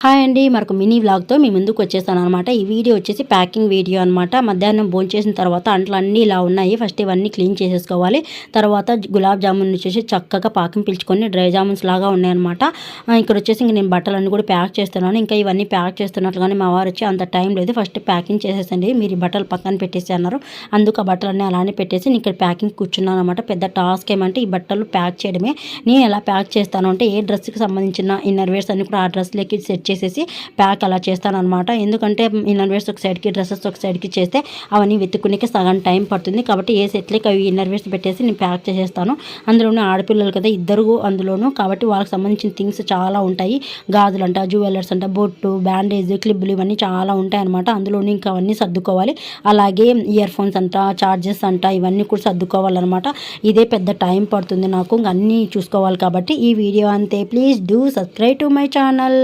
Hi అండి. మరొక mini వ్లాగ్‌తో మీ ముందుకు వచ్చేసాననమాట. ఈ వీడియో వచ్చేసి ప్యాకింగ్ వీడియో అనమాట. మధ్యాహ్నం భోంచేసిన తర్వాత అంట్లన్నీ ఇలా ఉన్నాయి. ఫస్ట్ ఇవన్నీ క్లీన్ చేసేసుకోవాలి. తర్వాత గులాబ్ జామున్ వచ్చేసి చక్కగా పాకం పీల్చుకొని డ్రై జామున్స్ లాగా ఉన్నాయన్నమాట. ఇక్కడొచ్చేసి ఇంక నేను బట్టలన్నీ కూడా ప్యాక్ చేస్తున్నాను. ఇంకా ఇవన్నీ ప్యాక్ చేస్తున్నట్లుగానే మా వారు వచ్చి అంత టైం లేదు, ఫస్ట్ ప్యాకింగ్ చేసేసండి, మీరు ఈ బట్టలు పక్కన పెట్టేసి అన్నారు. అందుకు ఆ బట్టలన్నీ అలానే పెట్టేసి నేను ఇక్కడ ప్యాకింగ్ కూర్చున్నాను అనమాట. పెద్ద టాస్క్ ఏమంటే ఈ బట్టలు ప్యాక్ చేయడమే. నేను ఎలా ప్యాక్ చేస్తాను అంటే ఏ డ్రెస్కి సంబంధించిన ఇన్నర్ వేర్స్ అన్ని కూడా ఆ డ్రెస్లోకి సెట్ చేసేసి ప్యాక్ అలా చేస్తానన్నమాట. ఎందుకంటే ఇన్నర్ వేర్స్ ఒక సైడ్కి, డ్రెస్సెస్ ఒక సైడ్కి చేస్తే అవన్నీ వెతుక్కునేకి సగం టైం పడుతుంది. కాబట్టి ఏ సెట్లకి అవి ఇన్నర్ వేర్స్ పెట్టేసి నేను ప్యాక్ చేసేస్తాను. అందులోనూ ఆడపిల్లలు కదా ఇద్దరు అందులోనూ, కాబట్టి వాళ్ళకి సంబంధించిన థింగ్స్ చాలా ఉంటాయి. గాజులు అంట, జ్యువెలర్స్ అంట, బొట్టు, బ్యాండేజ్, క్లిబ్బులు ఇవన్నీ చాలా ఉంటాయి అనమాట. అందులోనూ ఇంకా అవన్నీ సర్దుకోవాలి. అలాగే ఇయర్ ఫోన్స్ అంట, చార్జెస్ అంట, ఇవన్నీ కూడా సర్దుకోవాలన్నమాట. ఇదే పెద్ద టైం పడుతుంది నాకు, అన్నీ చూసుకోవాలి. కాబట్టి ఈ వీడియో అంతే. Please do subscribe to my channel.